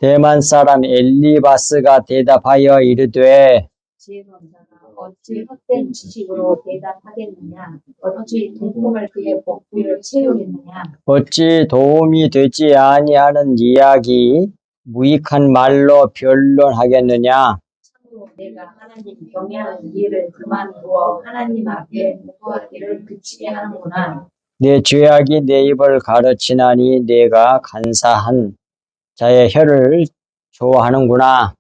대만 사람 엘리바스가 대답하여 이르되 지혜론자가 어찌 헛된 지식으로 대답하겠느냐? 어찌 동품을 그의 복부를 채우겠느냐? 어찌 도움이 되지 아니하는 이야기 무익한 말로 변론하겠느냐? 참으로 내가 하나님 경외하는 일을 그만두어 하나님 앞에 무고하기를 그치게 하는구나. 내 죄악이 내 입을 가르치나니 내가 간사한 자의 혀를 좋아하는구나.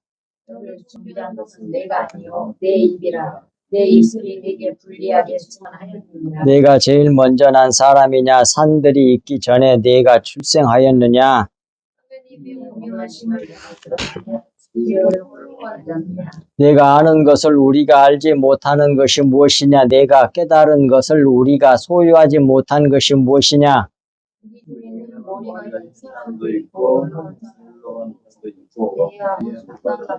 너를 준비한 것은 내가 아니요 내 입이라. 내 입술이 내게 불리하게 주관하였느니라. 내가 제일 먼저 난 사람이냐? 산들이 있기 전에 내가 출생하였느냐? 하나님의 운명하심을 내가 들었느냐? 이를 홀로 알았느냐? 내가 아는 것을 우리가 알지 못하는 것이 무엇이냐? 내가 깨달은 것을 우리가 소유하지 못한 것이 무엇이냐? 우리 중에는 머리가 있는 사람도 있고 그런 사람도 있고 내가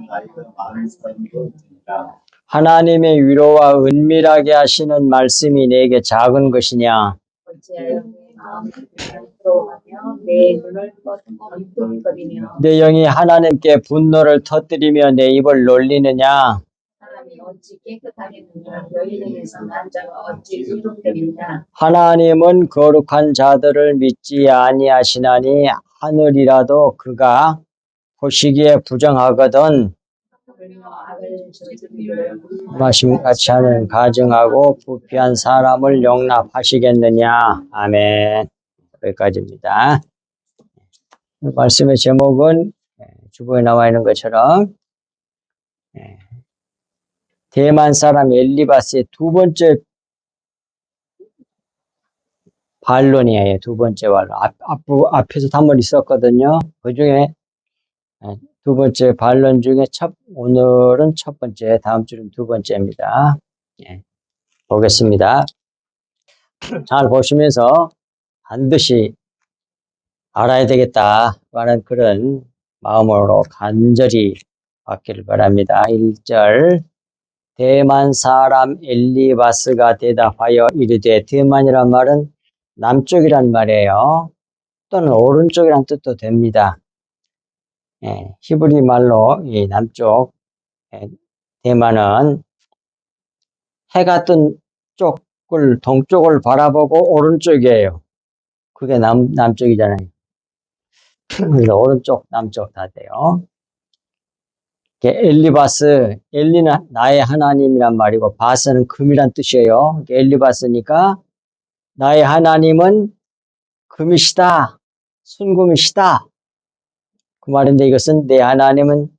나이가 많은 사람도 있느니라. 하나님의 위로와 은밀하게 하시는 말씀이 내게 작은 것이냐? 어찌하여 내 마음을 부끄러워하며 내 눈을 뻔뻔거리며 내 영이 하나님께 분노를 터뜨리며 내 입을 놀리느냐? 사람이 어찌 깨끗하겠느냐? 너희 중에서 난 자가 어찌 의롭겠느냐? 하나님은 거룩한 자들을 믿지 아니하시나니 하늘이라도 그가 보시기에 부정하거든 그러며 악을 저지르기를 말씀같이 하는 가증하고 부패한 사람을 용납하시겠느냐? 아멘. 여기까지입니다. 말씀의 제목은 주보에 나와 있는 것처럼 대만 사람 엘리바스의 두 번째 반론이에요. 두 번째 반론. 앞에서 한번 있었거든요. 그 중에 두 번째 반론 중에 오늘은 첫 번째, 다음 주는 두 번째입니다. 보겠습니다. 잘 보시면서 반드시 알아야 되겠다 하는 그런 마음으로 간절히 받기를 바랍니다. 1절 대만 사람 엘리바스가 대답하여 이르되 대만이란 말은 남쪽이란 말이에요. 또는 오른쪽이란 뜻도 됩니다. 히브리 말로 이 남쪽 대만은 해가 뜬 쪽을 동쪽을 바라보고 오른쪽이에요. 그게 남쪽이잖아요. 그래서 오른쪽 남쪽 다 돼요. 엘리바스, 엘리는 나의 하나님이란 말이고 바스는 금이란 뜻이에요. 엘리바스니까 나의 하나님은 금이시다, 순금이시다. 그 말인데 이것은 내 하나님은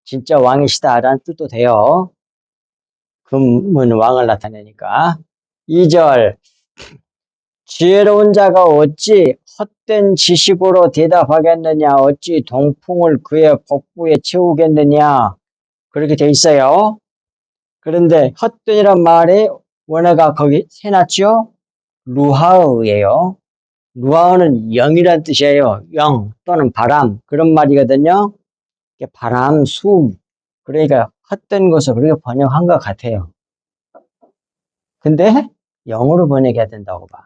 진짜 왕이시다 라는 뜻도 돼요. 금은 왕을 나타내니까. 2절 지혜로운 자가 어찌 헛된 지식으로 대답하겠느냐? 어찌 동풍을 그의 복부에 채우겠느냐? 그렇게 돼 있어요. 그런데 헛된이란 말의 원어가 거기 해놨죠? 루하우예요. 루하우는 영이란 뜻이에요. 영 또는 바람 그런 말이거든요. 바람, 숨. 그러니까 헛된 것을 그렇게 번역한 것 같아요. 근데 영어로 번역해야 된다고 봐.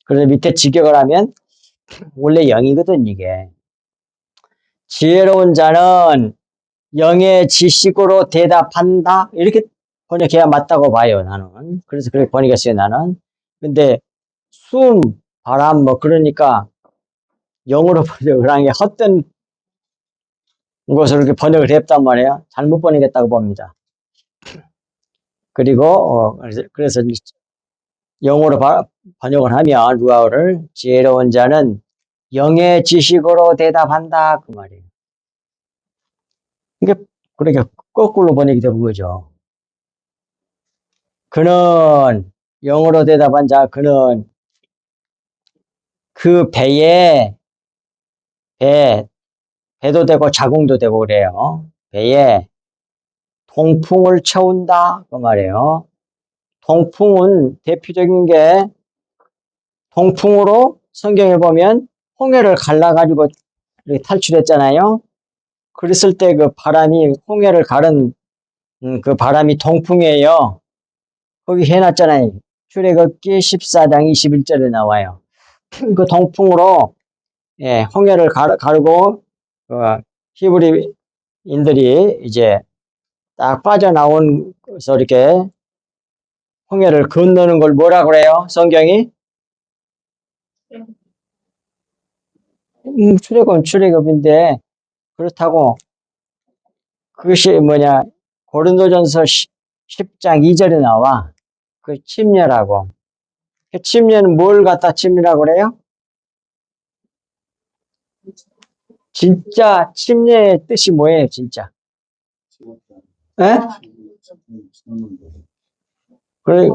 그래서 밑에 직역을 하면 원래 영이거든 이게. 지혜로운 자는 영의 지식으로 대답한다. 이렇게 번역해야 맞다고 봐요 나는. 그래서 그렇게 번역했어요 나는. 근데 숨, 바람 뭐 그러니까 영어로 번역을 한 게 헛된 것을 이렇게 번역을 했단 말이에요. 잘못 번역했다고 봅니다. 그리고 그래서 영어로 번역을 하면 루아어를 지혜로운 자는 영의 지식으로 대답한다 그 말이에요. 이게 그러니까 거꾸로 번역이 되는 거죠. 그는 영어로 대답한 자 그는 그 배도 되고 자궁도 되고 그래요. 배에 동풍을 채운다 그 말이에요. 동풍은 대표적인 게 동풍으로 성경에 보면 홍해를 갈라가지고 탈출했잖아요. 그랬을 때 그 바람이 홍해를 가른 그 바람이 동풍이에요. 거기 해놨잖아요. 출애굽기 14장 21절에 나와요. 그 동풍으로 홍해를 가르고 히브리인들이 이제 딱 빠져나온서 이렇게 홍해를 건너는 걸 뭐라 그래요? 성경이? 출애굽인데 그렇다고 그것이 뭐냐? 고린도전서 10장 2절에 나와. 그 침례라고. 그 침례는 뭘 갖다 침례라고 그래요? 진짜 침례의 뜻이 뭐예요, 진짜? 예? 그래,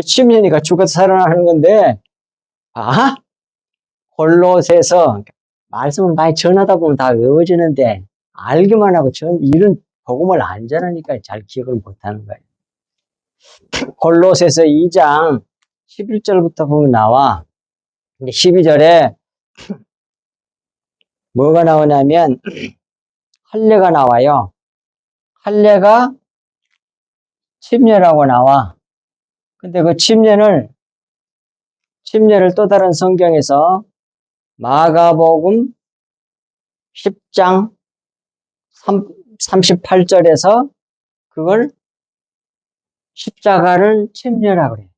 침례니까 죽어서 살아나는 건데, 아? 골로새서 말씀을 많이 전하다 보면 다 외워지는데, 알기만 하고 이런 복음을 안 전하니까 잘 기억을 못 하는 거예요. 골로새서 2장 11절부터 보면 나와. 근데 12절에 뭐가 나오냐면, 할례가 나와요. 할례가 침례라고 나와. 근데 그 침례를 또 다른 성경에서 마가복음 10장 38절에서 그걸 십자가를 침례라고 그래.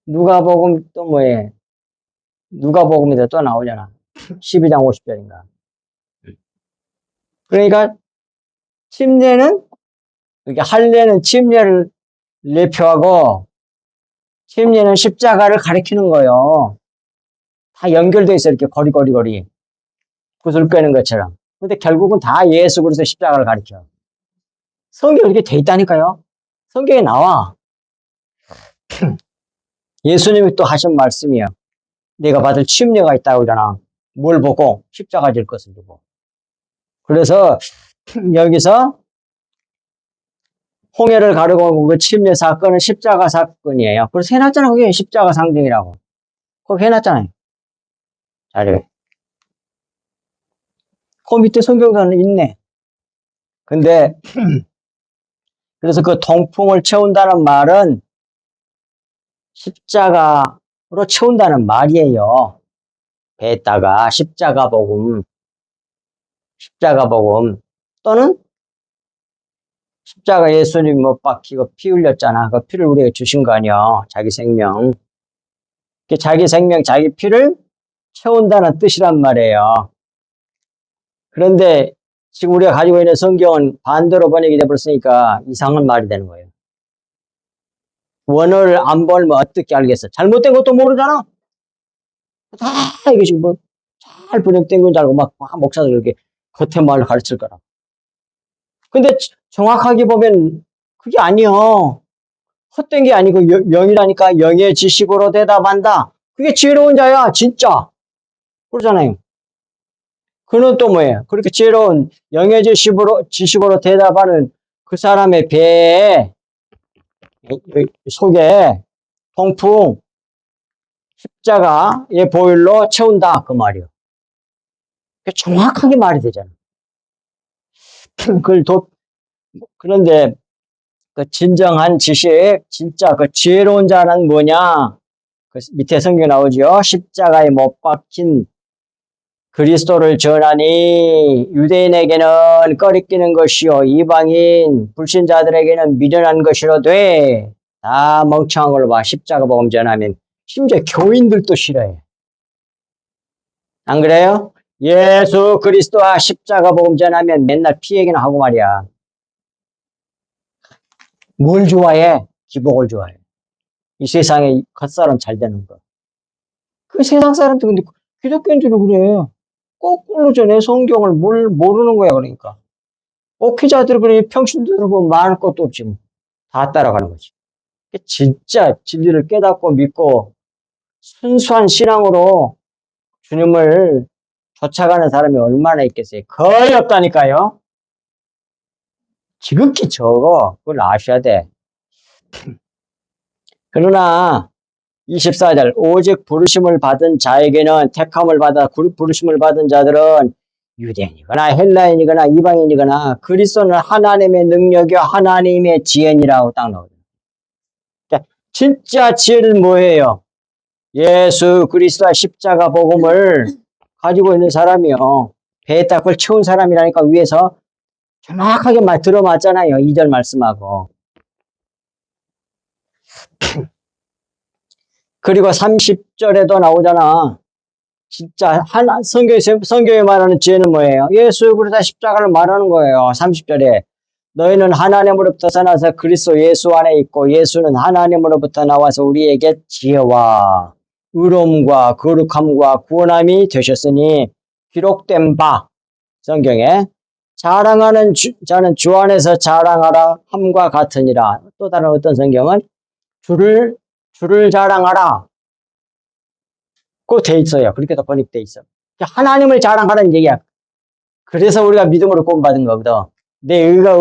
누가복음 또 뭐에? 누가복음에도 또 나오잖아. 12장 50절인가. 그러니까 침례는, 이게 할례는 침례를 내표하고 침례는 십자가를 가리키는 거예요. 다 연결돼 있어, 이렇게 거리. 구슬 꿰는 것처럼. 근데 결국은 다 예수 그리스도 십자가를 가리켜. 성경에 이렇게 돼 있다니까요. 성경에 나와. 예수님이 또 하신 말씀이에요. 내가 받을 침례가 있다고 그러잖아. 뭘 보고? 십자가 질 것을 보고. 그래서 여기서 홍해를 가르고 그 침례 사건은 십자가 사건이에요. 그래서 해놨잖아. 그게 십자가 상징이라고. 그거 해놨잖아요. 자료에. 그 밑에 성경에는 있네. 근데 그래서 그 동풍을 채운다는 말은 십자가로 채운다는 말이에요. 배에다가 십자가 복음 또는 십자가 예수님 못 박히고 피 흘렸잖아. 그 피를 우리에게 주신 거 아니야. 자기 생명. 자기 생명, 자기 피를 채운다는 뜻이란 말이에요. 그런데 지금 우리가 가지고 있는 성경은 반대로 번역이 되어버렸으니까 이상한 말이 되는 거예요. 원어를 안 보면 어떻게 알겠어? 잘못된 것도 모르잖아. 다 이게 지금 잘 번역된 건 줄 알고 막 목사들 이렇게 겉에 말을 가르칠 거라. 근데 정확하게 보면 그게 아니요. 헛된 게 아니고 영이라니까. 영의 지식으로 대답한다. 그게 지혜로운 자야, 진짜. 그러잖아요. 그는 또 뭐예요? 그렇게 지혜로운 영의 지식으로 대답하는 그 사람의 배에 속에 통풍 십자가의 보혈로 채운다 그 말이요. 정확하게 말이 되잖아. 그런데 그 진정한 지식, 진짜 그 지혜로운 자는 뭐냐? 그 밑에 성경에 나오죠. 십자가에 못 박힌 그리스도를 전하니 유대인에게는 꺼리끼는 것이요 이방인 불신자들에게는 미련한 것이로되 다 멍청한 걸로 봐. 십자가 복음 전하면 심지어 교인들도 싫어해. 안 그래요? 예수 그리스도와 십자가 복음 전하면 맨날 피 얘기나 하고 말이야. 뭘 좋아해? 기복을 좋아해. 이 세상에 겉사람 잘 되는 거. 그 세상 사람들 근데 기독교인들은 그래. 거꾸로 전해 성경을 모르는 거야 그러니까. 목회자들 그래 평신도들 보면 말할 것도 없지 뭐. 다 따라가는 거지. 진짜 진리를 깨닫고 믿고 순수한 신앙으로 주님을 쫓아가는 사람이 얼마나 있겠어요? 거의 없다니까요. 지극히 적어. 그걸 아셔야 돼. 그러나 24절 오직 부르심을 받은 자에게는 택함을 받아 부르심을 받은 자들은 유대인이거나 헬라인이거나 이방인이거나 그리스도는 하나님의 능력이요 하나님의 지혜니라고 딱 나오죠. 진짜 지혜는 뭐예요? 예수 그리스도의 십자가 복음을 가지고 있는 사람이요. 배에 딱을 채운 사람이라니까 위에서 정확하게 들어맞잖아요. 2절 말씀하고. 그리고 30절에도 나오잖아. 진짜 성경에 말하는 지혜는 뭐예요? 예수 그리스도의 십자가를 말하는 거예요. 30절에 너희는 하나님으로부터 나서 그리스도 예수 안에 있고 예수는 하나님으로부터 나와서 우리에게 지혜와 의로움과 거룩함과 구원함이 되셨으니 기록된 바 성경에 자랑하는 자는 주 안에서 자랑하라 함과 같으니라. 또 다른 어떤 성경은 주를 자랑하라. 그거 돼 있어요. 그렇게도 번역돼 있어. 하나님을 자랑하라는 얘기야. 그래서 우리가 믿음으로 구원받은 거거든. 내 의가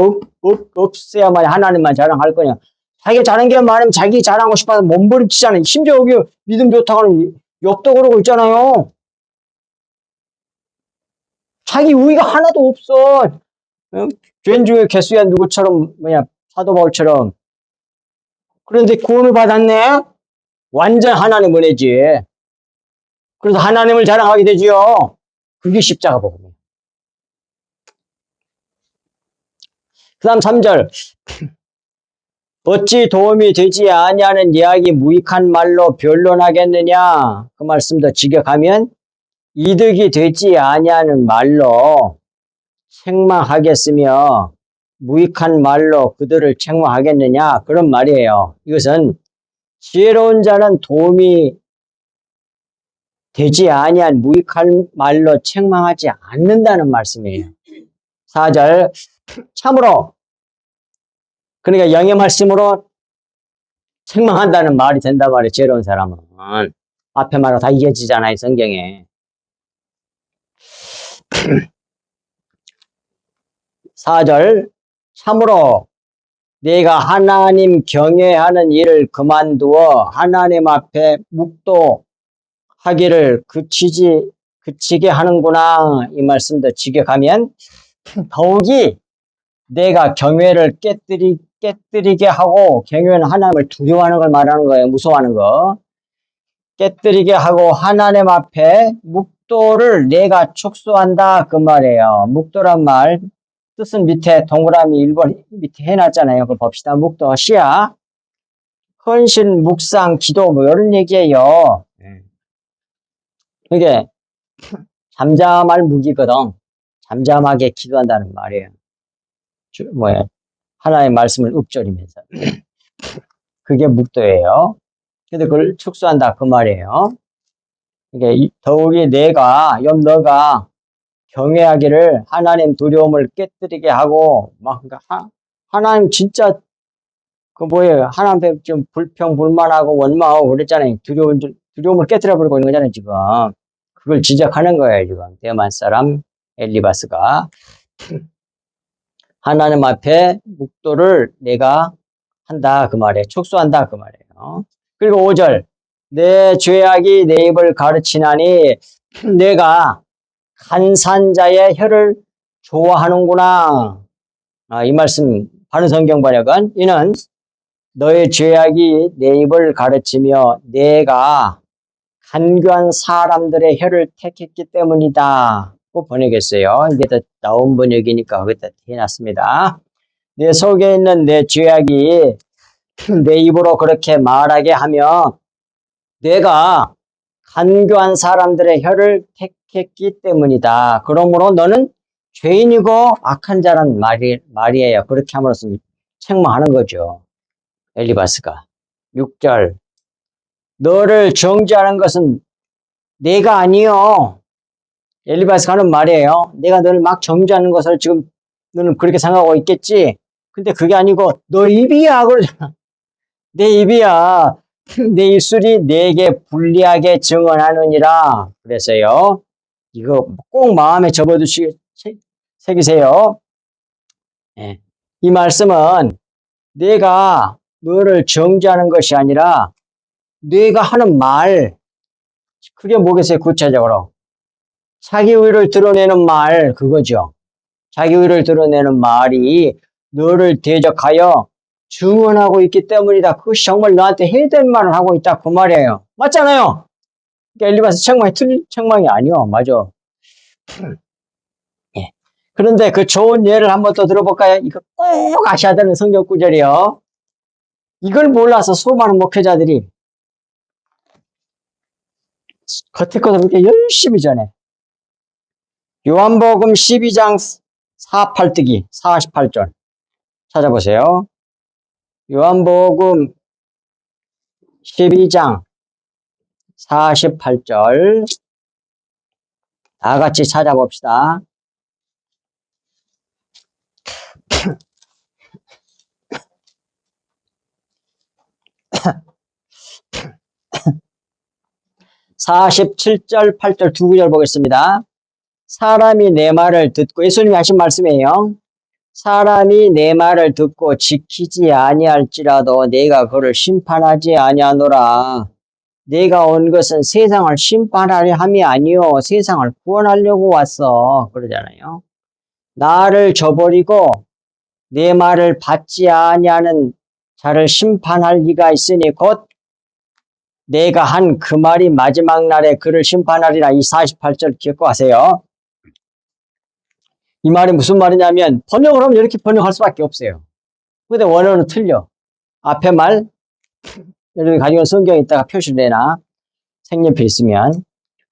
없어야만 하나님만 자랑할 거냐. 자기가 잘한 게 많으면 자기 자랑하고 싶어서 몸부림치잖아요. 심지어 여기 믿음 좋다고는 욥도 그러고 있잖아요. 자기 의가 하나도 없어. 죄인 중에 개수야 누구처럼 사도 바울처럼. 그런데 구원을 받았네. 완전 하나님 은혜지. 그래서 하나님을 자랑하게 되지요. 그게 십자가 복음이에요. 그 다음 3절. 어찌 도움이 되지 아니하는 이야기 무익한 말로 변론하겠느냐. 그 말씀도 직역하면 이득이 되지 아니하는 말로 책망하겠으며 무익한 말로 그들을 책망하겠느냐. 그런 말이에요. 이것은 지혜로운 자는 도움이 되지 아니한 무익한 말로 책망하지 않는다는 말씀이에요. 4절. 참으로 그러니까 영의 말씀으로 책망한다는 말이 된단 말이에요. 지혜로운 사람은. 앞에 말하고 다 이어지잖아요. 성경에. 4절. 참으로 내가 하나님 경외하는 일을 그만두어 하나님 앞에 묵도하기를 그치게 하는구나. 이 말씀도 직역하면 더욱이 내가 경외를 깨뜨리게 하고, 경외는 하나님을 두려워하는 걸 말하는 거예요. 무서워하는 거. 깨뜨리게 하고 하나님 앞에 묵도를 내가 축소한다. 그 말이에요. 묵도란 말 뜻은 밑에 동그라미 1번 밑에 해놨잖아요. 그걸 봅시다. 묵도 시야 헌신, 묵상, 기도 뭐 이런 얘기예요. 이게 잠잠할 무기거든. 잠잠하게 기도한다는 말이에요. 하나님의 말씀을 읊조리면서. 그게 묵도예요. 근데 그걸 축소한다 그 말이에요. 이게 더욱이 너가 경외하기를 하나님 두려움을 깨뜨리게 하고 그러니까 하나님 진짜 하나님 좀 불평불만하고 원망하고 그랬잖아요. 두려움을 깨뜨려 버리고 있는 거잖아요, 지금. 그걸 지적하는 거예요, 지금. 대만 사람 엘리바스가. 하나님 앞에 묵도를 내가 한다 그 말이에요. 축소한다 그 말이에요. 그리고 5절. 내 죄악이 내 입을 가르치나니 내가 간산자의 혀를 좋아하는구나. 이 말씀 바른 성경 번역은 이는 너의 죄악이 내 입을 가르치며 내가 간교한 사람들의 혀를 택했기 때문이다. 고 번역했어요. 이게 더 나온 번역이니까 거기다 해놨습니다. 내 속에 있는 내 죄악이 내 입으로 그렇게 말하게 하며 내가 간교한 사람들의 혀를 택했기 때문이다. 그러므로 너는 죄인이고 악한 자란 말이에요. 그렇게 함으로써 책망하는 거죠. 엘리바스가. 6절. 너를 정죄하는 것은 내가 아니요. 엘리바스가 하는 말이에요. 내가 너를 막 정죄하는 것을 지금 너는 그렇게 생각하고 있겠지? 근데 그게 아니고 너 입이야. 그러잖아. 내 입이야. 내 입술이 내게 불리하게 증언하느니라. 그래서요. 이거 꼭 마음에 새기세요. 예. 이 말씀은 내가 너를 정죄하는 것이 아니라 내가 하는 말, 그게 뭐겠어요? 구체적으로. 자기 의를 드러내는 말, 그거죠. 자기 의를 드러내는 말이 너를 대적하여 증언하고 있기 때문이다. 그것이 정말 너한테 해야 될 말을 하고 있다. 그 말이에요. 맞잖아요. 그러니까 엘리바스 책망이 틀린 책망이 아니요. 맞아. 그런데 그 좋은 예를 한번 또 들어볼까요? 이거 꼭 아셔야 되는 성경 구절이요. 이걸 몰라서 수많은 목회자들이 겉에 것을 그렇게 열심히 전해. 요한복음 12장 48뜨기 48절 찾아보세요. 요한복음 12장 48절 다 같이 찾아봅시다. (47절) (8절) 두 구절 보겠습니다. 사람이 내 말을 듣고, 예수님이 하신 말씀이에요. 사람이 내 말을 듣고 지키지 아니할지라도 내가 그를 심판하지 아니하노라. 내가 온 것은 세상을 심판하려 함이 아니요 세상을 구원하려고 왔어. 그러잖아요. 나를 저버리고 내 말을 받지 아니하는 자를 심판할 리가 있으니 곧 내가 한 그 말이 마지막 날에 그를 심판하리라. 이 48절 기억하세요. 이 말이 무슨 말이냐면 번역을 하면 이렇게 번역할 수밖에 없어요. 근데 원어는 틀려. 앞에 말 여러분이 가지고 있는 성경에 있다가 표시를 해놔. 색연필 있으면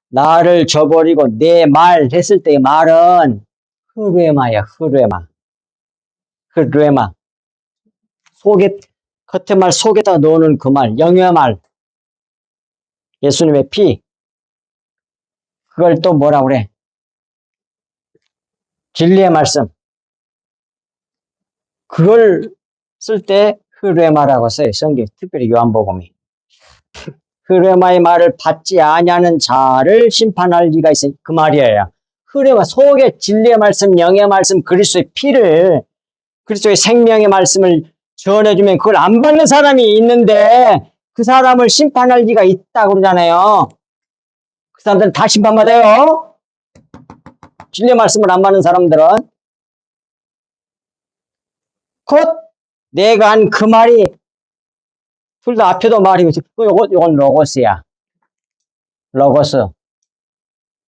나를 저버리고 내 말 했을 때의 말은 흐르에마야. 흐르에마 속에 겉에 말 속에다 넣는 그 말, 영의 말, 예수님의 피, 그걸 또 뭐라 그래? 진리의 말씀. 그걸 쓸 때 흐르에마라고 써요. 성경, 특별히 요한복음이. 흐르에마의 말을 받지 아니하는 자를 심판할 리가 있으니 그 말이에요. 흐르에마 속에 진리의 말씀, 영의 말씀, 그리스도의 피를, 그리스도의 생명의 말씀을 전해주면 그걸 안 받는 사람이 있는데 그 사람을 심판할 리가 있다고 그러잖아요. 그 사람들은 다 심판받아요. 진리의 말씀을 안 받는 사람들은. 곧 내가 한 그 말이, 둘 다 앞에도 말이고, 요건 로고스야. 로고스.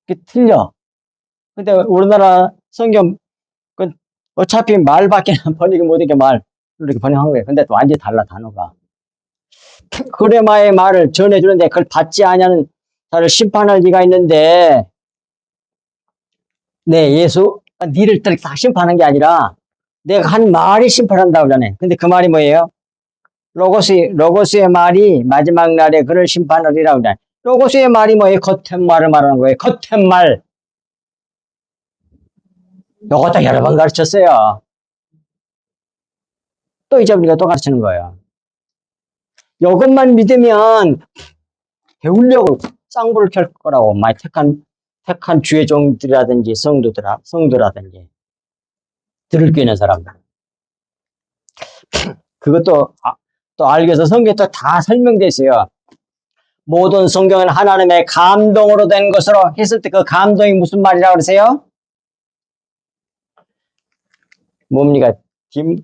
그게 틀려. 근데 우리나라 성경, 어차피 말밖에 번역이 못하게 말, 이렇게 번역한 거예요. 근데 또 완전히 달라, 단어가. 그레마의 말을 전해주는데 그걸 받지 아니하는 자를 심판할 리가 있는데, 네, 예수, 니를 다 심판하는 게 아니라 내가 한 말이 심판한다고 그러네. 근데 그 말이 뭐예요? 로고스의 말이 마지막 날에 그를 심판하리라고 그러네. 로고스의 말이 뭐예요? 겉은 말을 말하는 거예요. 겉은 말. 요것도 여러 번 가르쳤어요. 또 이제 우리가 또 가르치는 거예요. 요것만 믿으면 배우려고 쌍불을 켤 거라고 많이 택한 주의 종들이라든지 성도라든지 들을 게 있는 사람들. 그것도 또 알기 위해서 성경에 또 다 설명되어 있어요. 모든 성경은 하나님의 감동으로 된 것으로 했을 때 그 감동이 무슨 말이라고 그러세요? 뭡니까?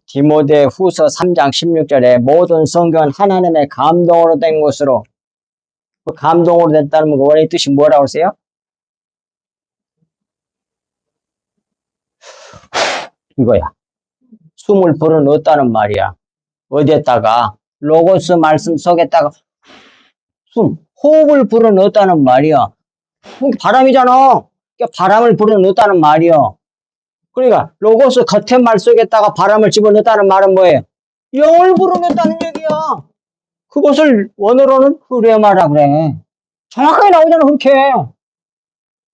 디모데 후서 3장 16절에 모든 성경은 하나님의 감동으로 된 것으로, 그 감동으로 됐다는 그 원어의 뜻이 뭐라고 그러세요? 이거야. 숨을 불어넣었다는 말이야. 어디에다가? 로고스 말씀 속에다가 호흡을 불어넣었다는 말이야. 바람이잖아. 바람을 불어넣었다는 말이야. 그러니까 로고스 겉의 말 속에다가 바람을 집어넣었다는 말은 뭐예요? 영을 불어넣었다는 얘기야. 그것을 원어로는 흐레마라 그래. 정확하게 나오잖아, 그렇게.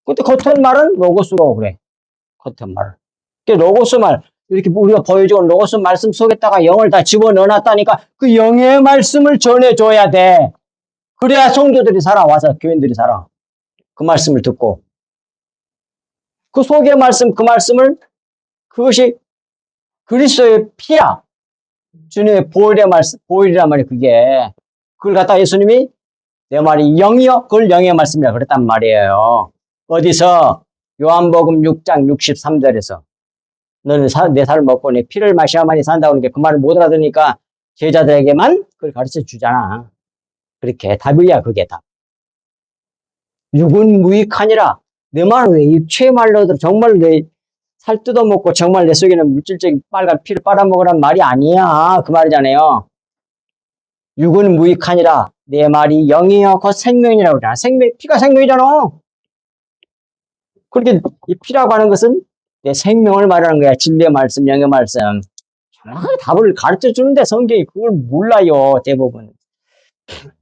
근데 겉은 말은 로고스로 그래. 겉은 말. 로고스 말, 이렇게 우리가 보여주고 로고스 말씀 속에다가 영을 다 집어넣어놨다니까 그 영의 말씀을 전해줘야 돼. 그래야 성도들이 살아, 와서 교인들이 살아. 그 말씀을 듣고. 그 속의 말씀, 그 말씀을, 그것이 그리스도의 피야. 주님의 보혈의 말씀, 보혈이란 말이 그게. 그걸 갖다 예수님이 내 말이 영이요? 그걸 영의 말씀이라 그랬단 말이에요. 어디서? 요한복음 6장 63절에서. 너는 내 살을 먹고 내 피를 마셔야만이 산다고 하는 게 그 말을 못 알아들으니까 제자들에게만 그걸 가르쳐 주잖아. 그렇게 답이야, 그게 답. 육은 무익하니라. 내 말은 왜 입체의 말로 정말 내 살 뜯어먹고 정말 내 속에는 물질적인 빨간 피를 빨아먹으란 말이 아니야. 그 말이잖아요. 육은 무익하니라. 내 말이 영이여 곧 생명이라고 그러잖아. 피가 생명이잖아. 그렇게 이 피라고 하는 것은 내 생명을 말하는 거야. 진리의 말씀, 영의 말씀. 정확하게 답을 가르쳐 주는데 성경이 그걸 몰라요. 대부분.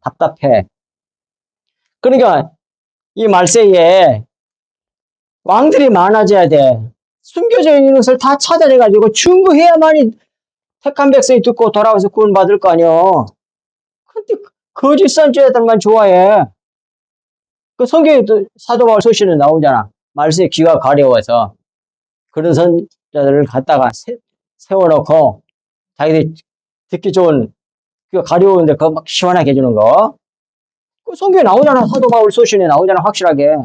답답해. 그러니까 이 말세에 왕들이 많아져야 돼. 숨겨져 있는 것을 다 찾아내가지고 충고해야만이 택한 백성이 듣고 돌아와서 구원받을 거 아니야. 근데 거짓 선지자들만 좋아해. 그 성경에 또 사도 바울 서신에 나오잖아. 말세에 귀가 가려워서 그런 선자들을 갖다가 세워놓고 자기들이 듣기 좋은 귀가 가려운데 그거 막 시원하게 해주는 거. 그 성경에 나오잖아. 사도 바울 서신에 나오잖아. 확실하게.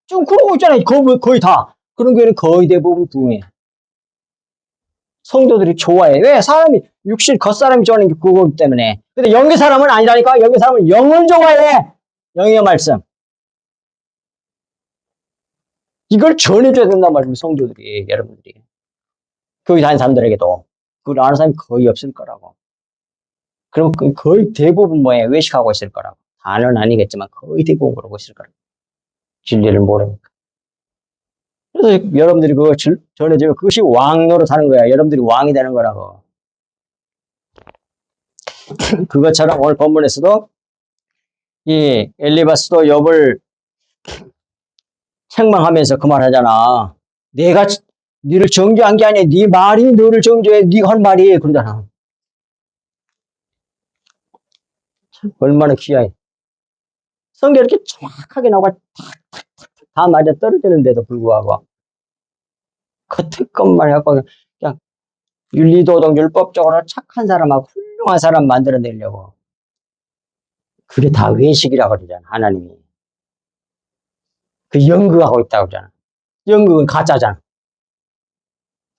지금 그러고 있잖아. 거의 다. 그런 교회는 거의 대부분 부흥해. 성도들이 좋아해. 왜? 사람이, 육신, 겉사람이 좋아하는 게 그거기 때문에. 근데 영계 사람은 아니라니까? 영계 사람은 영을 좋아해. 영의 말씀. 이걸 전해줘야 된단 말이에요. 성도들이, 여러분들이. 거기 다니는 사람들에게도. 그걸 아는 사람이 거의 없을 거라고. 그럼 거의 대부분 외식하고 있을 거라고. 다는 아니겠지만 거의 대부분 그러고 있을 거라고. 진리를 모르니까. 그래서 여러분들이 그거 전해주면 그것이 왕 노릇하는 거야. 여러분들이 왕이 되는 거라고. 그것처럼 오늘 본문에서도 이 엘리바스도 욥을 책망하면서 그 말 하잖아. 내가 니를 정죄한 게 아니야. 네 말이 너를 정죄해. 네가 한 말이 그러잖아. 얼마나 귀하해. 성경 이렇게 정확하게 나오고 다 맞아 떨어지는데도 불구하고 같은 것만 해갖고 그냥 윤리도덕 율법적으로 착한 사람하고 훌륭한 사람 만들어내려고. 그게 다 외식이라고 그러잖아. 하나님이. 그 연극하고 있다고 그러잖아. 연극은 가짜잖아.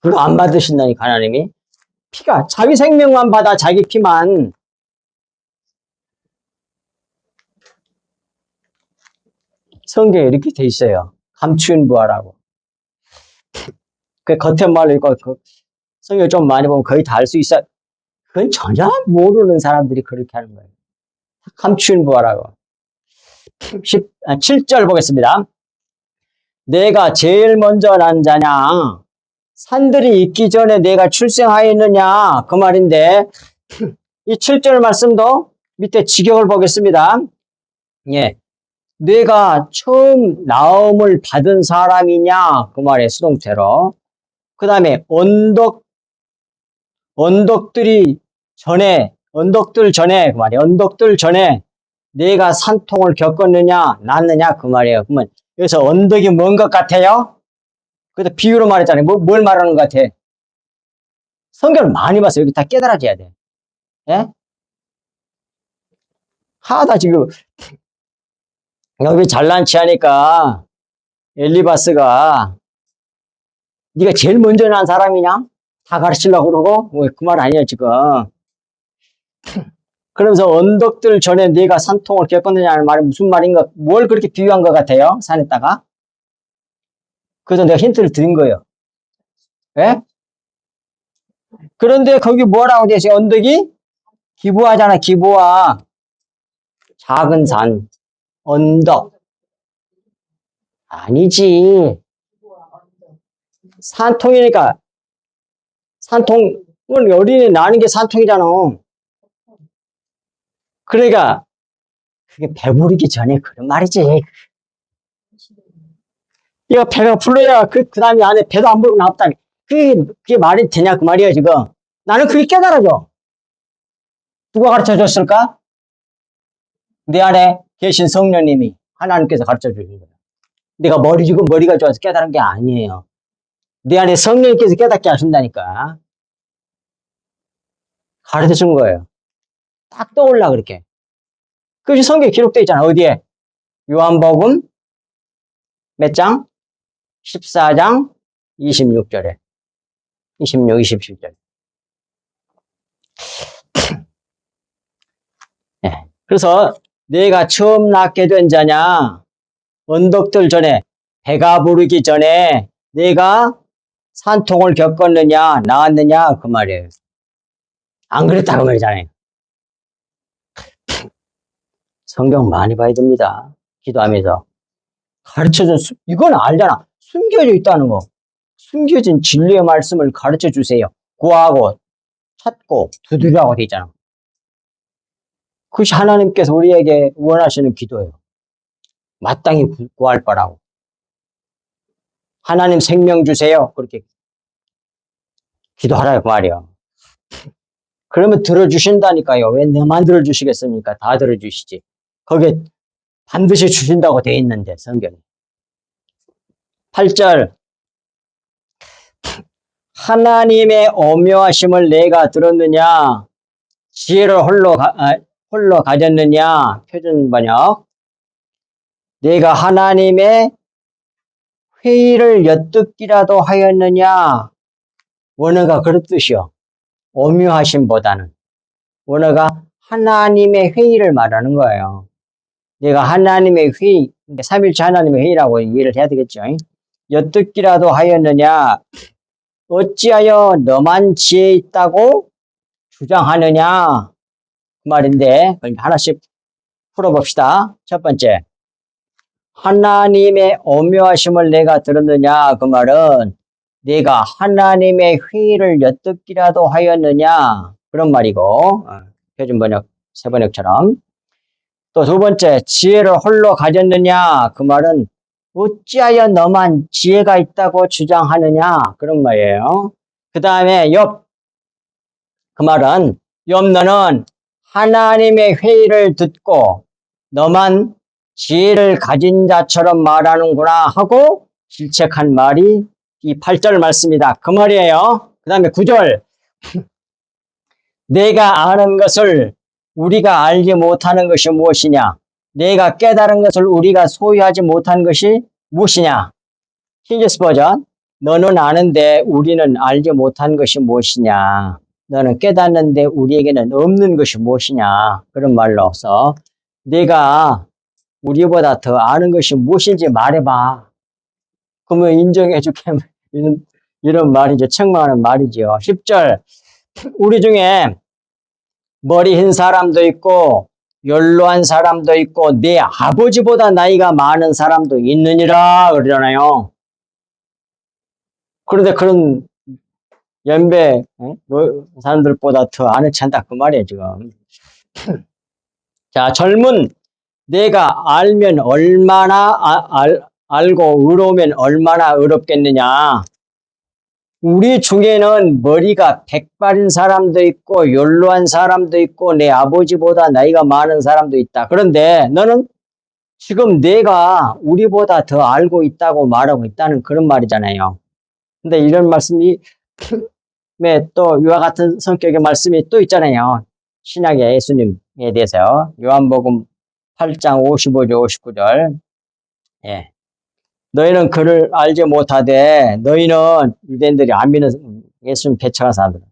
그거 안 받으신다니까 하나님이. 피가 자기 생명만 받아. 자기 피만. 성경에 이렇게 돼 있어요. 감추인 부하라고. 그 겉에 말로 읽고 그 성경 좀 많이 보면 거의 다 알 수 있어. 그건 전혀 모르는 사람들이 그렇게 하는 거예요. 감추인 부하라고. 7절 보겠습니다. 내가 제일 먼저 난 자냐? 산들이 있기 전에 내가 출생하였느냐? 그 말인데 이 7절 말씀도 밑에 직역을 보겠습니다. 예. 내가 처음 나음을 받은 사람이냐? 그 말에 수동태로. 그 다음에 언덕들 전에, 그 말이에요. 언덕들 전에 내가 산통을 겪었느냐, 났느냐, 그 말이에요. 그러면 여기서 언덕이 뭔 것 같아요? 그래서 비유로 말했잖아요. 뭘 말하는 것 같아? 성경을 많이 봤어요. 여기 다 깨달아져야 돼. 예? 하다 지금, 여기 잘난 체하니까 엘리바스가 네가 제일 먼저 난 사람이냐? 다 가르치려고 그러고? 그 말 아니에요, 지금. 그러면서 언덕들 전에 네가 산통을 겪었느냐는 말이 무슨 말인가, 뭘 그렇게 비유한 것 같아요? 산에다가. 그래서 내가 힌트를 드린 거예요. 예? 그런데 거기 뭐라고 되어 있어요? 언덕이? 기부하잖아, 기부하. 작은 산, 언덕. 아니지. 산통이니까, 산통은 어린이 나는 게 산통이잖아. 그러니까, 그게 배부르기 전에 그런 말이지. 이거 배가 불러야 그 다음에 안에 배도 안 부르고 나왔다니. 그게 말이 되냐, 그 말이야, 지금. 나는 그게 깨달아져. 누가 가르쳐 줬을까? 내 안에 계신 성령님이 하나님께서 가르쳐 주신 거야. 내가 머리가 좋아서 깨달은 게 아니에요. 내 안에 성령님께서 깨닫게 하신다니까. 가르쳐 준 거예요. 딱 떠올라, 그렇게. 그것이 성경에 기록되어 있잖아. 어디에? 요한복음 몇 장? 14장 26절에. 26, 27절. 네. 그래서 내가 처음 낳게 된 자냐? 언덕들 전에, 배가 부르기 전에 내가 산통을 겪었느냐, 나았느냐, 그 말이에요. 안 그랬다, 그 말이잖아요. 성경 많이 봐야 됩니다. 기도하면서. 이건 알잖아. 숨겨져 있다는 거. 숨겨진 진리의 말씀을 가르쳐 주세요. 구하고, 찾고, 두드리라고 돼 있잖아. 그것이 하나님께서 우리에게 원하시는 기도예요. 마땅히 구할 바라고. 하나님 생명 주세요. 그렇게 기도하라, 그 말이에요. 그러면 들어주신다니까요. 왜 너만 들어주시겠습니까? 다 들어주시지. 거기에 반드시 주신다고 돼 있는데, 성경에. 8절. 하나님의 오묘하심을 내가 들었느냐? 지혜를 홀로 가졌느냐? 표준 번역. 내가 하나님의 회의를 엿듣기라도 하였느냐? 원어가 그런 뜻이요. 오묘하심보다는. 원어가 하나님의 회의를 말하는 거예요. 내가 하나님의 회의, 삼일체 하나님의 회의라고 이해를 해야 되겠죠. 엿듣기라도 하였느냐? 어찌하여 너만 지혜 있다고 주장하느냐? 그 말인데, 하나씩 풀어봅시다. 첫 번째. 하나님의 오묘하심을 내가 들었느냐? 그 말은 내가 하나님의 회의를 엿듣기라도 하였느냐? 그런 말이고, 표준 번역, 새 번역처럼. 또 두 번째, 지혜를 홀로 가졌느냐? 그 말은 어찌하여 너만 지혜가 있다고 주장하느냐? 그런 말이에요. 그 다음에 그 말은 너는 하나님의 회의를 듣고 너만 지혜를 가진 자처럼 말하는구나 하고 질책한 말이 이 8절 말씀이다. 그 말이에요. 그 다음에 9절. 내가 아는 것을 우리가 알지 못하는 것이 무엇이냐? 내가 깨달은 것을 우리가 소유하지 못한 것이 무엇이냐? 킹제스 버전. 너는 아는데 우리는 알지 못한 것이 무엇이냐? 너는 깨닫는데 우리에게는 없는 것이 무엇이냐? 그런 말로서 내가 우리보다 더 아는 것이 무엇인지 말해봐. 그러면 인정해줄게. 이런 말이죠. 책망하는 말이죠. 10절. 우리 중에 머리 흰 사람도 있고 연로한 사람도 있고 내 아버지보다 나이가 많은 사람도 있느니라 그러잖아요. 그런데 그런 연배 사람들보다 더 아는 찬다 그 말이에요 지금. 자, 젊은 내가 알면 얼마나 알고 의로우면 얼마나 의롭겠느냐. 우리 중에는 머리가 백발인 사람도 있고 연로한 사람도 있고 내 아버지보다 나이가 많은 사람도 있다. 그런데 너는 지금 내가 우리보다 더 알고 있다고 말하고 있다는 그런 말이잖아요. 근데 이런 말씀이 또 이와 같은 성격의 말씀이 또 있잖아요. 신약의 예수님에 대해서 요한복음 8장 55절 59절. 예. 너희는 그를 알지 못하되 너희는 유대인들이 안 믿는 예수님 배척한 사람들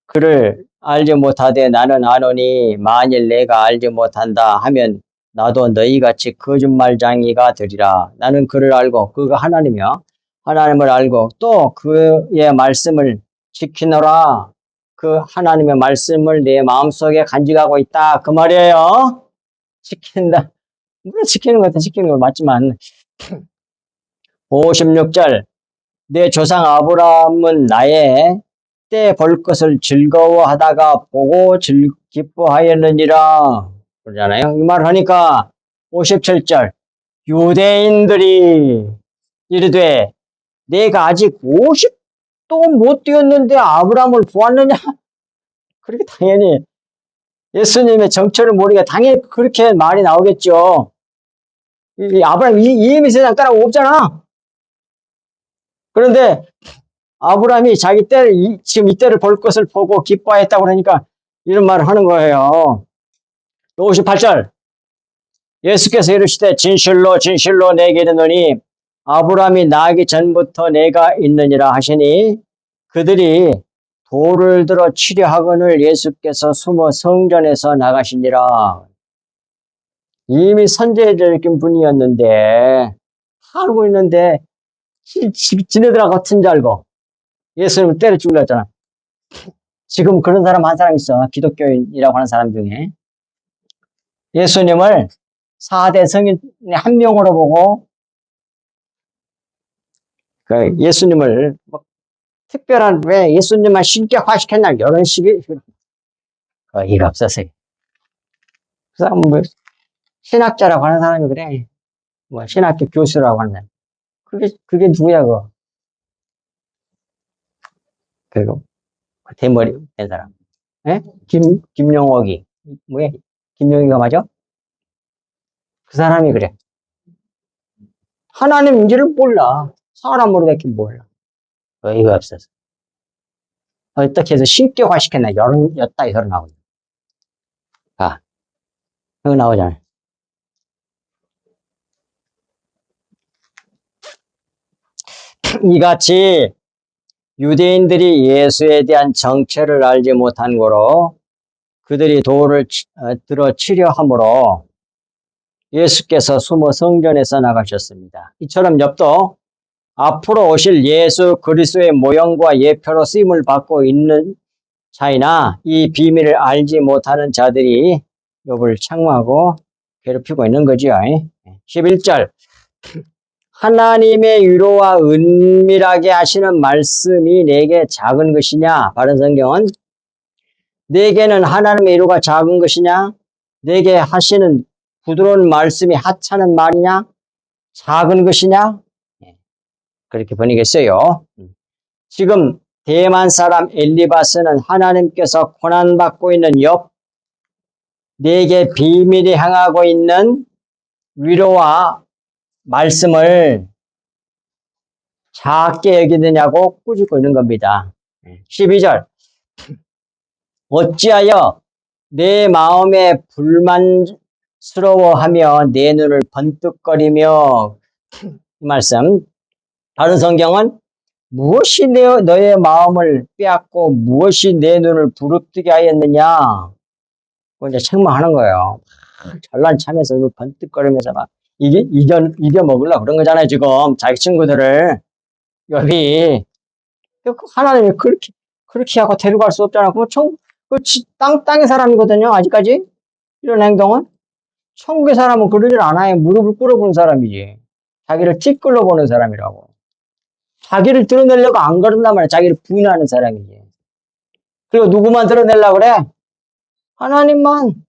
그를 알지 못하되 나는 아노니 만일 내가 알지 못한다 하면 나도 너희같이 거짓말쟁이가 되리라. 나는 그를 알고 그가 하나님이요 하나님을 알고 또 그의 말씀을 지키노라. 그 하나님의 말씀을 내 마음속에 간직하고 있다 그 말이에요. 지킨다. 물론 지키는 것도 지키는 거 맞지만 56절. 내 조상 아브라함은 나의 때 볼 것을 즐거워하다가 보고 기뻐하였느니라. 그러잖아요. 이 말 하니까 57절. 유대인들이 이르되 내가 아직 50도 못 되었는데 아브라함을 보았느냐? 그렇게 당연히 예수님의 정체를 모르니까 당연히 그렇게 말이 나오겠죠. 아브라함 이미 세상 따라오고 없잖아. 그런데 아브라함이 자기 때를 지금 이때를 볼 것을 보고 기뻐했다고 그러니까 이런 말을 하는 거예요. 58절. 예수께서 이르시되 진실로 진실로 내게 이르노니 아브라함이 나기 전부터 내가 있느니라 하시니 그들이 돌을 들어 치려 하거늘 예수께서 숨어 성전에서 나가시니라. 이미 선제적인 분이었는데 다 알고 있는데 지네들하고 같은 줄 알고 예수님을 때려 죽였잖아. 지금 그런 사람 한 사람 있어. 기독교인이라고 하는 사람 중에. 예수님을 4대 성인의 한 명으로 보고, 그 예수님을 뭐 특별한, 왜 예수님만 신격화시켰나, 이런 식의, 이가 없었어요. 그 사람, 뭐, 신학자라고 하는 사람이 그래. 뭐, 신학교 교수라고 하는 사람. 그게 누구야, 그거. 그리고, 그 대머리 된 사람. 예? 김용옥이. 뭐야? 김용희가 맞아? 그 사람이 그래. 하나님인지를 몰라. 사람으로밖에 몰라. 어이가 없어서. 어떻게 해서 신격화시켰나, 였다, 이 소리 나오죠. 아, 여기 나오잖아요. 이같이 유대인들이 예수에 대한 정체를 알지 못한 거로 그들이 돌을 들어 치려 함으로 예수께서 숨어 성전에서 나가셨습니다. 이처럼 엽도 앞으로 오실 예수 그리스도의 모형과 예표로 쓰임을 받고 있는 자이나 이 비밀을 알지 못하는 자들이 욥을 책망하고 괴롭히고 있는 거죠. 11절 하나님의 위로와 은밀하게 하시는 말씀이 내게 작은 것이냐? 바른 성경은 내게는 하나님의 위로가 작은 것이냐? 내게 하시는 부드러운 말씀이 하찮은 말이냐? 작은 것이냐? 그렇게 번역했어요. 지금 대만 사람 엘리바스는 하나님께서 고난받고 있는 욥, 내게 비밀이 향하고 있는 위로와 말씀을 작게 여기느냐고 꾸짖고 있는 겁니다. 12절 어찌하여 내 마음에 불만스러워하며 내 눈을 번뜩거리며 이 말씀 다른 성경은 무엇이 너의 마음을 빼앗고 무엇이 내 눈을 부릅뜨게 하였느냐 이제 책망하는 거예요. 잘난 참에서 번뜩거리면서 막 이겨 먹으려고 그런 거잖아요. 지금 자기 친구들을 욥이 하나님이 그렇게 하고 데려갈 수 없잖아. 땅의 사람이거든요. 아직까지 이런 행동은 천국의 사람은 그러질 않아요. 무릎을 꿇어보는 사람이지. 자기를 티끌로 보는 사람이라고. 자기를 드러내려고 안 그런단 말이야. 자기를 부인하는 사람이지. 그리고 누구만 드러내려고 그래? 하나님만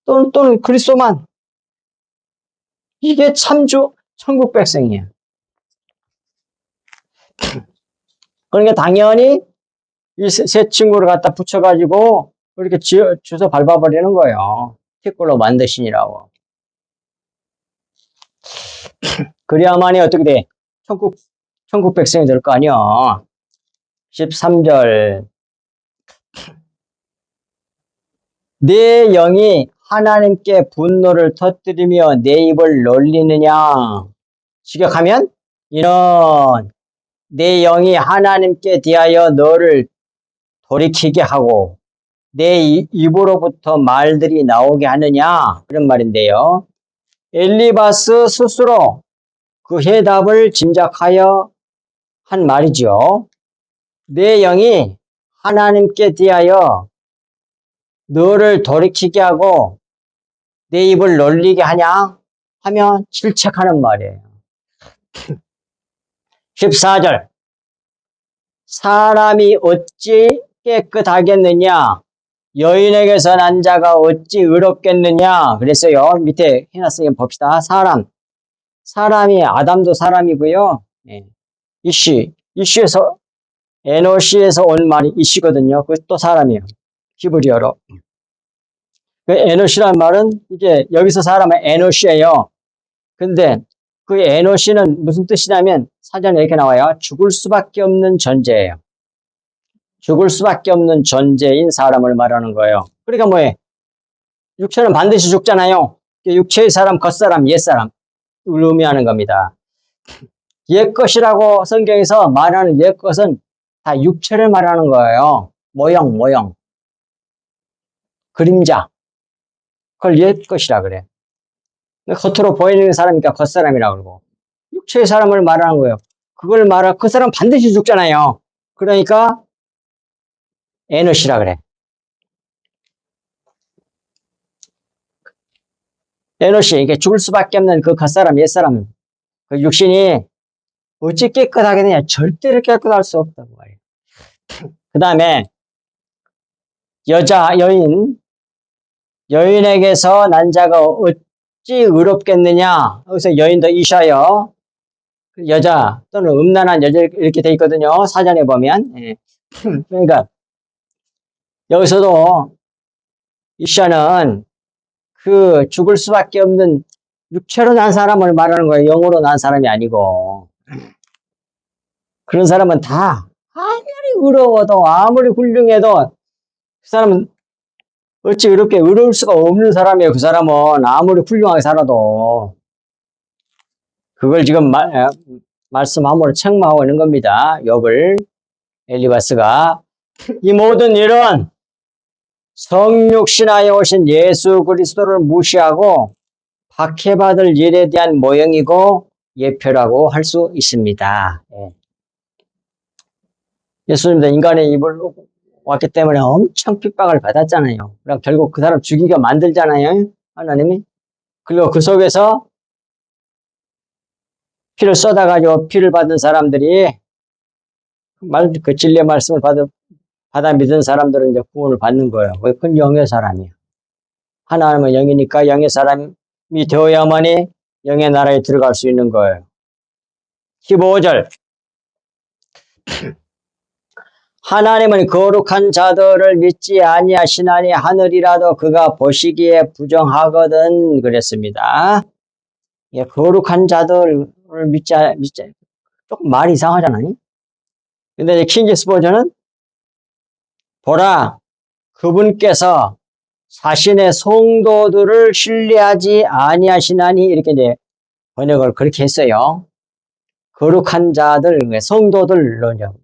또는 그리스도만. 이게 참주 천국 백성이야. 그러니까 당연히 이 새 친구를 갖다 붙여가지고 이렇게 주워 밟아버리는 거예요. 티끌로 만드시니라고. 그래야만이 어떻게 돼? 천국 백성이 될 거 아니야. 13절 내 영이 하나님께 분노를 터뜨리며 내 입을 놀리느냐? 직역하면 이런 내 영이 하나님께 대하여 너를 돌이키게 하고 내 입으로부터 말들이 나오게 하느냐? 그런 말인데요. 엘리바스 스스로 그 해답을 짐작하여 한 말이죠. 내 영이 하나님께 대하여 너를 돌이키게 하고 내 입을 놀리게 하냐? 하면 질책하는 말이에요. 14절 사람이 어찌 깨끗하겠느냐? 여인에게서 난 자가 어찌 의롭겠느냐? 그랬어요. 밑에 해놨으니 봅시다. 사람이 아담도 사람이고요. 이슈에서 에노시에서 온 말이 이슈거든요. 그것도 사람이에요. 히브리어로. 그 에노시란 말은 이게 여기서 사람은 에노시예요. 근데 그 에노시는 무슨 뜻이냐면 사전에 이렇게 나와요. 죽을 수밖에 없는 존재예요. 죽을 수밖에 없는 존재인 사람을 말하는 거예요. 그러니까 뭐예요? 육체는 반드시 죽잖아요. 육체의 사람, 겉사람, 옛사람을 의미하는 겁니다. 옛것이라고 성경에서 말하는 옛것은 다 육체를 말하는 거예요. 모형. 그림자. 그걸 옛것이라 그래. 겉으로 보이는 사람이니까 겉사람이라고 그러고. 육체의 사람을 말하는 거예요. 그 사람 반드시 죽잖아요. 그러니까 에노시라 그래. 에노시, 이게 죽을 수밖에 없는 그 겉사람, 옛사람, 그 육신이 어찌 깨끗하게 되냐? 절대로 깨끗할 수 없다고 말이에요. 그 다음에 여인에게서 난 자가 어찌 의롭겠느냐? 여기서 여인도 이샤요. 여자 또는 음란한 여자 이렇게 돼 있거든요. 사전에 보면. 예. 그러니까 여기서도 이샤는 그 죽을 수밖에 없는 육체로 난 사람을 말하는 거예요. 영으로 난 사람이 아니고. 그런 사람은 다 아무리 의로워도 아무리 훌륭해도 그 사람은 어찌 이렇게 의로울 수가 없는 사람이에요. 그 사람은 아무리 훌륭하게 살아도. 그걸 지금 말씀함으로 책망하고 있는 겁니다. 욥을 엘리바스가. 이 모든 일은 성육신하여 오신 예수 그리스도를 무시하고 박해받을 일에 대한 모형이고 예표라고 할 수 있습니다. 예수님도 인간의 입을 왔기 때문에 엄청 핍박을 받았잖아요. 그럼 결국 그 사람 죽이게 만들잖아요. 하나님이. 그리고 그 속에서 피를 쏟아가지고 피를 받은 사람들이 그 진리의 말씀을 받아 믿은 사람들은 이제 구원을 받는 거예요. 그건 영의 사람이에요. 하나님은 영이니까 영의 사람이 되어야만이 영의 나라에 들어갈 수 있는 거예요. 15절. 하나님은 거룩한 자들을 믿지 아니하시나니 하늘이라도 그가 보시기에 부정하거든 그랬습니다. 예, 거룩한 자들을 믿지 조금 말이 이상하잖아요. 근데 이제 킹제스 버전은 보라 그분께서 자신의 성도들을 신뢰하지 아니하시나니 이렇게 이제 번역을 그렇게 했어요. 거룩한 자들, 성도들로요.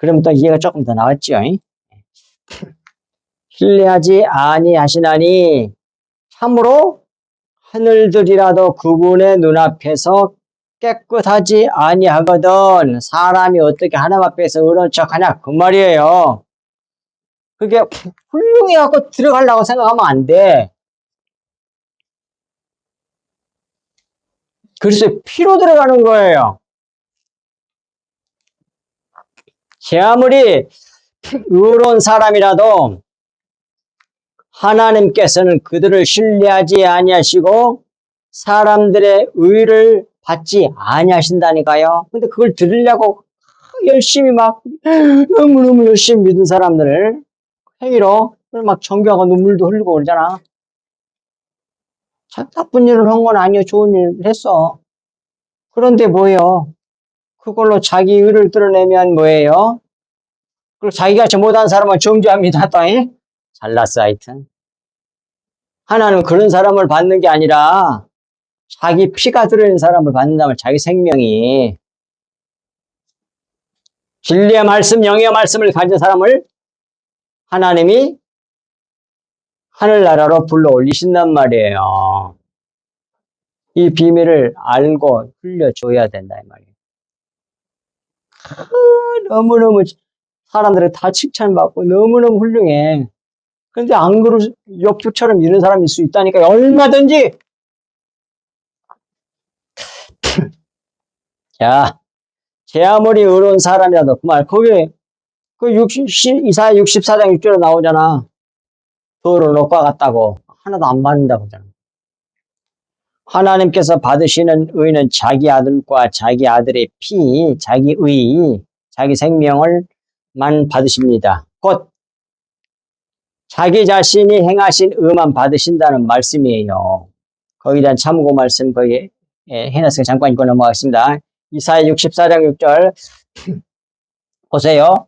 그러면 또 이해가 조금 더 나왔죠. 신뢰하지 아니하시나니 참으로 하늘들이라도 그분의 눈앞에서 깨끗하지 아니하거든. 사람이 어떻게 하나님 앞에서 의로운 척하냐 그 말이에요. 그게 훌륭해갖고 들어가려고 생각하면 안 돼. 그리스도의 피로 들어가는 거예요. 제 아무리 의로운 사람이라도 하나님께서는 그들을 신뢰하지 아니하시고 사람들의 의를 받지 아니하신다니까요. 근데 그걸 들으려고 열심히 막 너무너무 열심히 믿은 사람들을 행위로 막 정교하고 눈물도 흘리고 그러잖아. 나쁜 일을 한 건 아니요. 좋은 일을 했어. 그런데 뭐예요? 그걸로 자기 의를 드러내면 뭐예요? 그리고 자기같이 못한 사람은 정죄합니다. 또 잘났어 하여튼. 하나는 그런 사람을 받는 게 아니라 자기 피가 들어있는 사람을 받는다면 자기 생명이 진리의 말씀, 영의 말씀을 가진 사람을 하나님이 하늘나라로 불러 올리신단 말이에요. 이 비밀을 알고 흘려줘야 된다 이 말이에요. 너무너무 사람들이 다 칭찬받고 너무너무 훌륭해. 그런데 안 그럴 욥처럼 이런 사람일 수 있다니까 얼마든지. 자, 제 아무리 의로운 사람이라도 그말 거기에 이사야 64장 6절에 나오잖아. 더러운 옷과 같다고 하나도 안 받는다고 하잖아. 하나님께서 받으시는 의는 자기 아들과 자기 아들의 피, 자기 의, 자기 생명을만 받으십니다. 곧 자기 자신이 행하신 의만 받으신다는 말씀이에요. 거기에 대한 참고 말씀 거기에 해놨으니까 잠깐 읽고 넘어가겠습니다. 이사야 64장 6절 보세요.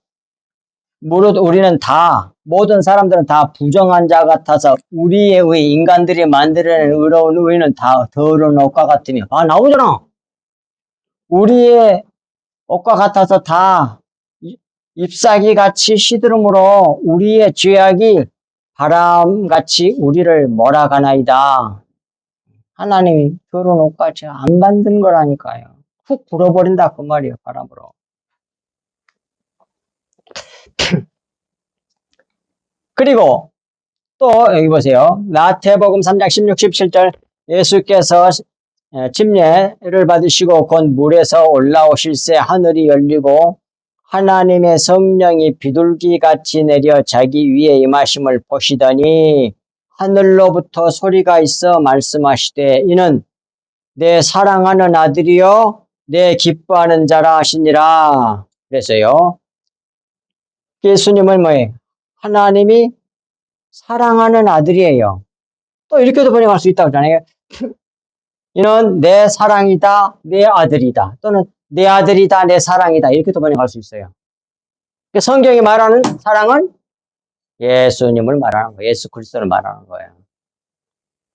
무릇 우리는 다 모든 사람들은 다 부정한 자 같아서 우리의 의 인간들이 만들어낸 의로운 의는 다 더러운 옷과 같으며 나오잖아. 우리의 옷과 같아서 다 잎사귀 같이 시들음으로 우리의 죄악이 바람같이 우리를 몰아가나이다. 하나님이 더러운 옷같이 안 만든 거라니까요. 훅 불어버린다 그 말이에요. 바람으로. 그리고 또 여기 보세요. 마태복음 3장 16, 17절 예수께서 침례를 받으시고 곧 물에서 올라오실새 하늘이 열리고 하나님의 성령이 비둘기같이 내려 자기 위에 임하심을 보시더니 하늘로부터 소리가 있어 말씀하시되 이는 내 사랑하는 아들이요 내 기뻐하는 자라 하시니라. 그래서요. 예수님은 뭐예요? 하나님이 사랑하는 아들이에요. 또 이렇게도 번역할 수 있다고 하잖아요. 이는 내 사랑이다, 내 아들이다. 또는 내 아들이다, 내 사랑이다. 이렇게도 번역할 수 있어요. 성경이 말하는 사랑은 예수님을 말하는 거예요. 예수 그리스도를 말하는 거예요.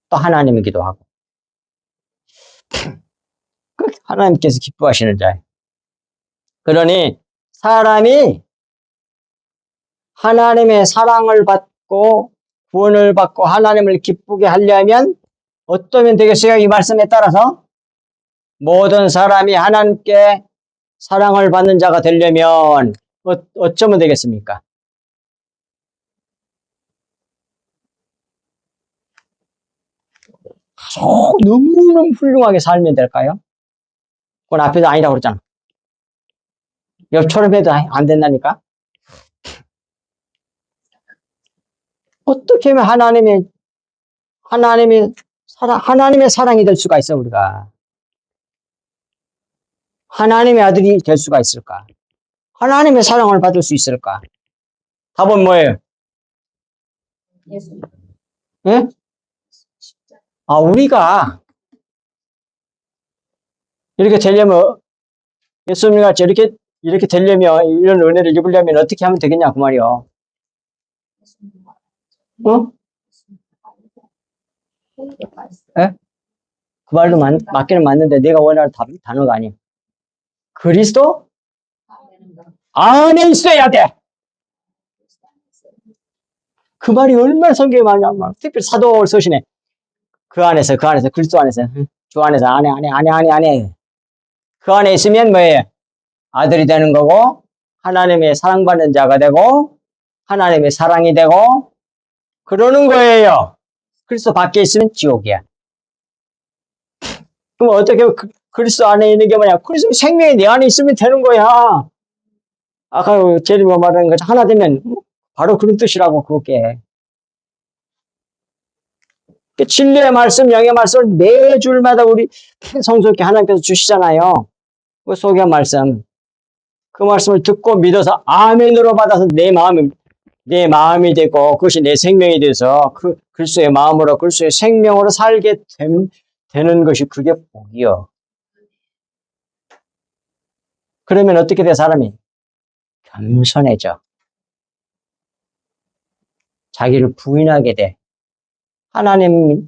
또 하나님이기도 하고. 하나님께서 기뻐하시는 자예요. 그러니 사람이 하나님의 사랑을 받고 구원을 받고 하나님을 기쁘게 하려면 어떠면 되겠어요? 이 말씀에 따라서 모든 사람이 하나님께 사랑을 받는 자가 되려면 어쩌면 되겠습니까? 너무너무 훌륭하게 살면 될까요? 그건 앞에서 아니라고 그랬잖아. 옆처럼 해도 안 된다니까? 어떻게 하면 하나님의 사랑이 될 수가 있어, 우리가. 하나님의 아들이 될 수가 있을까? 하나님의 사랑을 받을 수 있을까? 답은 뭐예요? 예수. 예? 우리가 이렇게 되려면, 예수님 같이 이렇게 되려면, 이런 은혜를 입으려면 어떻게 하면 되겠냐, 그 말이요. 어? 예? 그 말도 맞기는 맞는데, 내가 원하는 단어가 아니야. 그리스도 안에 있어야 돼! 그 말이 얼마나 성경에 많냐, 특별히 사도 서신에. 그 안에서, 그리스도 안에서, 주 안에서, 안에. 그 안에 있으면 뭐예요? 아들이 되는 거고, 하나님의 사랑받는 자가 되고, 하나님의 사랑이 되고, 그러는 거예요. 그리스도 밖에 있으면 지옥이야. 그럼 어떻게 그리스도 안에 있는 게 뭐냐? 그리스도 생명이 내 안에 있으면 되는 거야. 아까 제리가 말하는 것 하나 되면 바로 그런 뜻이라고 그게. 진리의 말씀, 영의 말씀을 매 줄마다 우리 성도께 하나님께서 주시잖아요. 그 속의 말씀. 그 말씀을 듣고 믿어서 아멘으로 받아서 내 마음이 되고 그것이 내 생명이 돼서 그 그리스도의 마음으로 그리스도의 생명으로 살게 되는 것이 그게 복이요. 그러면 어떻게 돼 사람이? 겸손해져. 자기를 부인하게 돼. 하나님의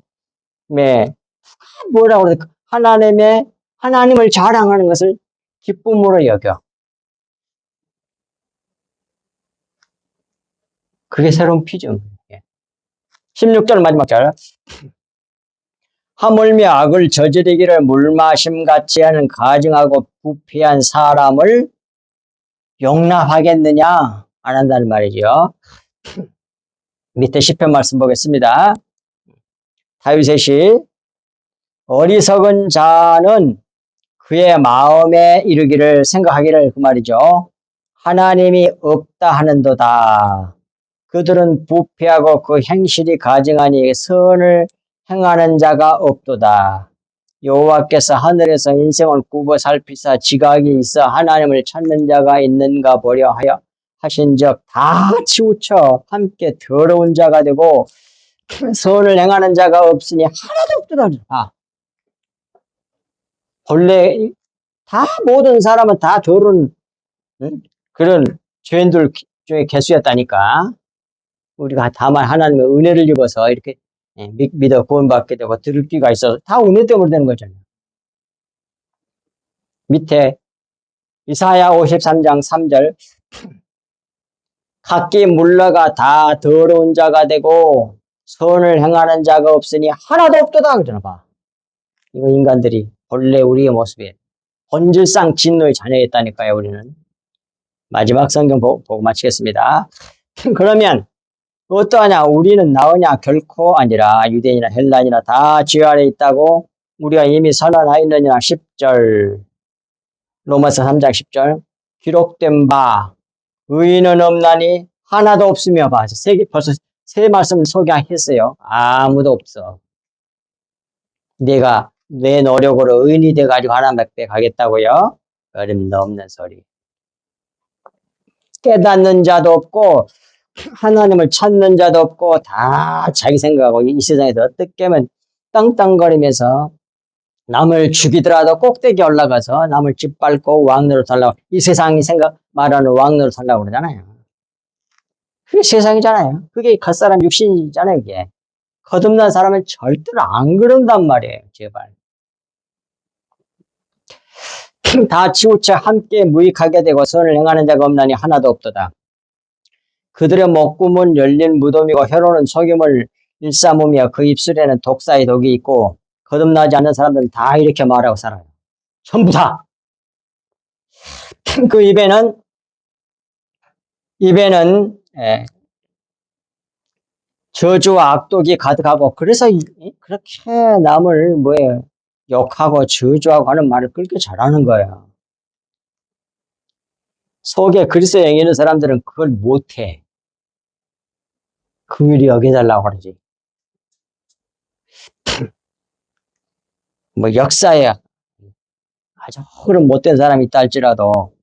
뭐라고 그래? 하나님을 자랑하는 것을 기쁨으로 여겨. 그게 새로운 피죠. 16절 마지막 절. 하물며 악을 저지르기를 물마심 같이 하는 가증하고 부패한 사람을 용납하겠느냐? 안 한다는 말이죠. 밑에 10편 말씀 보겠습니다. 다윗이 어리석은 자는 그의 마음에 이르기를 생각하기를 그 말이죠. 하나님이 없다 하는도다. 그들은 부패하고 그 행실이 가증하니 선을 행하는 자가 없도다. 여호와께서 하늘에서 인생을 굽어 살피사 지각이 있어 하나님을 찾는 자가 있는가 보려 하여 하신즉 다 치우쳐 함께 더러운 자가 되고 선을 행하는 자가 없으니 하나도 없도다. 본래 모든 사람은 다 더러운 그런 죄인들 중에 개수였다니까. 우리가 다만 하나님의 은혜를 입어서 이렇게 믿어 구원받게 되고 들을 귀가 있어서 다 은혜 때문에 되는 거잖아요. 밑에 이사야 53장 3절 각기 물러가 다 더러운 자가 되고 선을 행하는 자가 없으니 하나도 없도다 그러나 봐. 이거 인간들이 본래 우리의 모습이에요. 본질상 진노의 자녀였다니까요. 우리는 마지막 성경 보고 마치겠습니다. 그러면 어떠하냐? 우리는 나으냐? 결코 아니라 유대인이나 헬라인이나 다 죄 아래 있다고 우리가 이미 선언하였느니라. 10절 로마서 3장 10절 기록된 바 의인은 없나니 하나도 없으며 봐. 벌써 세 말씀 소개했어요. 아무도 없어. 내가 내 노력으로 의인이 돼가지고 하나님 앞에 가겠다고요? 어림도 없는 소리. 깨닫는 자도 없고 하나님을 찾는 자도 없고 다 자기 생각하고 이 세상에서 어떻게 하면 땅땅거리면서 남을 죽이더라도 꼭대기 올라가서 남을 짓밟고 왕노릇 하려고 이 세상이 말하는 왕노릇 하려고 그러잖아요. 그게 세상이잖아요. 그게 겉사람 육신이잖아요. 그게 거듭난 사람은 절대로 안 그런단 말이에요. 제발. 다 치우쳐 함께 무익하게 되고 선을 행하는 자가 없나니 하나도 없도다. 그들의 목구멍은 열린 무덤이고 혀로는 속임을 일삼으며 그 입술에는 독사의 독이 있고 거듭나지 않는 사람들은 다 이렇게 말하고 살아요. 전부 다. 그 입에는 저주와 악독이 가득하고 그래서 그렇게 남을 욕하고 저주하고 하는 말을 그렇게 잘하는 거예요. 속에 그리스도의 영이 있는 사람들은 그걸 못해. 그 일이 여겨달라고 그러지. 역사에 아주 그런 못된 사람이 있다 할지라도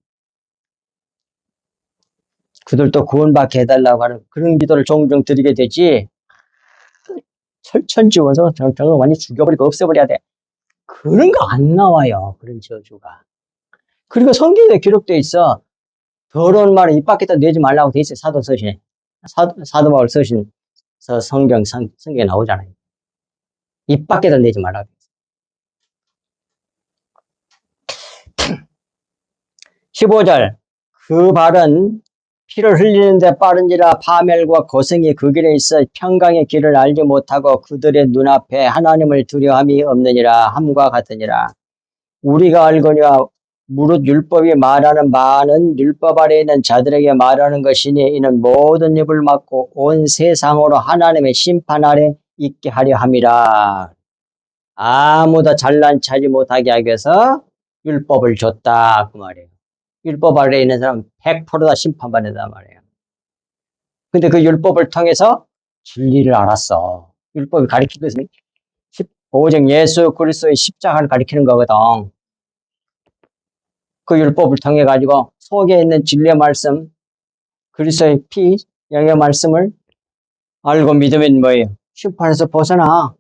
그들도 구원받게 해달라고 하는 그런 기도를 종종 드리게 되지. 철천지원서 저거 완전히 죽여버리고 없애버려야 돼. 그런 거 안 나와요. 그런 저주가. 그리고 성경에 기록되어 있어. 더러운 말은 입 밖에다 내지 말라고 돼 있어요. 사도 서신에. 사도 바울 서신 성경에 나오잖아요. 입 밖에다 내지 말라고. 15절 그 발은 피를 흘리는데 빠른지라 파멸과 고생이 그 길에 있어 평강의 길을 알지 못하고 그들의 눈앞에 하나님을 두려움이 없느니라. 함과 같으니라. 우리가 알거니와 무릇 율법이 말하는 바는 율법 아래 있는 자들에게 말하는 것이니 이는 모든 입을 막고 온 세상으로 하나님의 심판 아래 있게 하려 함이라. 아무도 잘난 체하지 못하게 하기 위해서 율법을 줬다 그 말이에요. 율법 아래 있는 사람은 100%다 심판받는단 말이에요. 근데 그 율법을 통해서 진리를 알았어. 율법이 가리키는 것은 오직 예수 그리스도의 십자가를 가리키는 거거든. 그 율법을 통해 가지고 속에 있는 진리의 말씀, 그리스도의 피, 영의 말씀을 알고 믿으면 뭐예요? 심판에서 벗어나.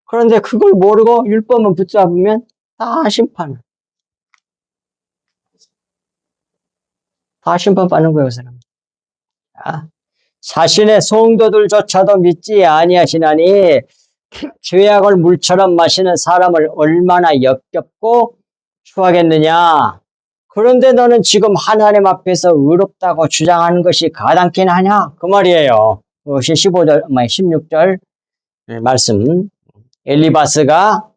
그런데 그걸 모르고 율법만 붙잡으면 다 심판. 다 심판받는 거예요, 그 사람. 자신의 성도들조차도 믿지 아니하시나니 죄악을 물처럼 마시는 사람을 얼마나 역겹고 추하겠느냐. 그런데 너는 지금 하나님 앞에서 의롭다고 주장하는 것이 가당키는 하냐? 그 말이에요. 그것이 16절 말씀. 엘리바스가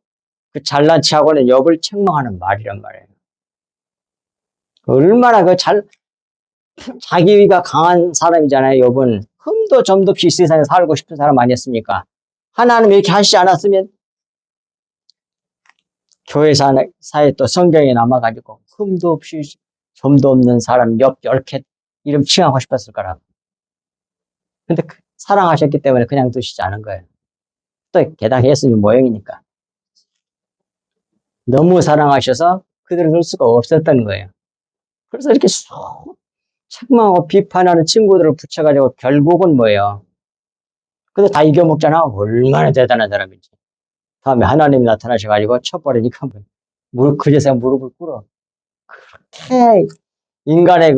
그 잘난 체하고는 욥을 책망하는 말이란 말이에요. 얼마나 자기가 강한 사람이잖아요. 욥은 흠도 점도 없이 이 세상에 살고 싶은 사람 아니었습니까? 하나님 이렇게 하시지 않았으면 교회 사에 또 성경에 남아가지고 흠도 없이 점도 없는 사람 욥 10개 이름 칭하고 싶었을 거라고. 근데 사랑하셨기 때문에 그냥 두시지 않은 거예요. 또 게다가 예수님 모형이니까. 너무 사랑하셔서 그들을 둘 수가 없었던 거예요. 그래서 이렇게 책망하고 비판하는 친구들을 붙여가지고 결국은 뭐예요? 근데 다 이겨먹잖아. 얼마나 대단한 사람인지. 다음에 하나님이 나타나셔가지고 쳐버리니까 그제서야 무릎을 꿇어. 그렇게 인간의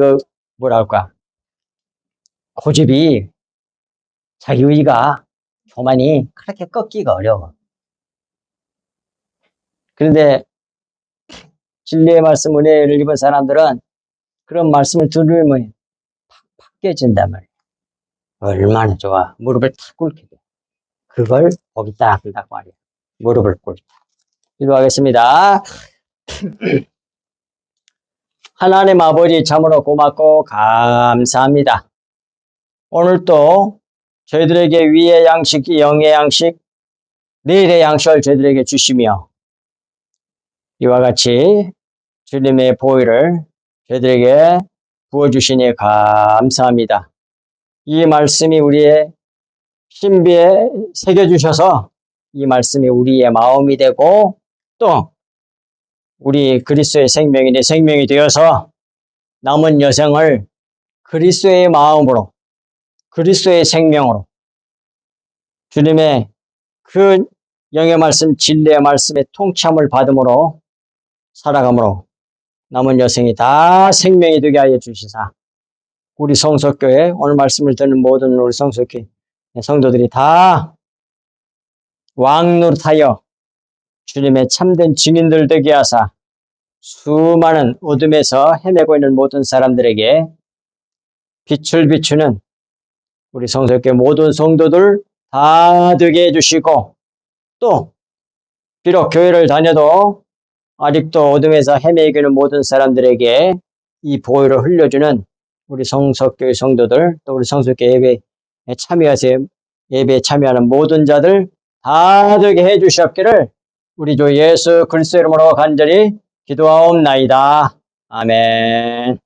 고집이 자기 의의가 교만이 그렇게 꺾기가 어려워. 그런데 진리의 말씀 은혜를 입은 사람들은 그런 말씀을 들으면 팍팍 깨진단 말이에요. 얼마나 좋아. 무릎을 탁 꿇게 돼. 그걸 보기 딱 든다고 말이에요. 무릎을 꿇다. 기도하겠습니다. 하나님 아버지 참으로 고맙고 감사합니다. 오늘도 저희들에게 위의 양식, 영의 양식, 내일의 양식을 저희들에게 주시며 이와 같이 주님의 보혈을 저희들에게 부어주시니 감사합니다. 이 말씀이 우리의 신비에 새겨주셔서 이 말씀이 우리의 마음이 되고 또 우리 그리스도의 생명이 내 생명이 되어서 남은 여생을 그리스도의 마음으로 그리스도의 생명으로 주님의 그 영의 말씀 진리의 말씀의 통참을 받음으로 살아감으로 남은 여생이 다 생명이 되게 하여 주시사 우리 성석교회 오늘 말씀을 듣는 모든 우리 성석교회 성도들이 다 왕노릇하여 주님의 참된 증인들 되게 하사 수많은 어둠에서 헤매고 있는 모든 사람들에게 빛을 비추는 우리 성석교회 모든 성도들 다 되게 해주시고 또 비록 교회를 다녀도 아직도 어둠에서 헤매고 있는 모든 사람들에게 이 보혈을 흘려주는 우리 성석교회 성도들 또 우리 성석교회 예배에 참여하는 모든 자들 다 되게 해주시옵기를 우리 주 예수 그리스도 이름으로 간절히 기도하옵나이다. 아멘.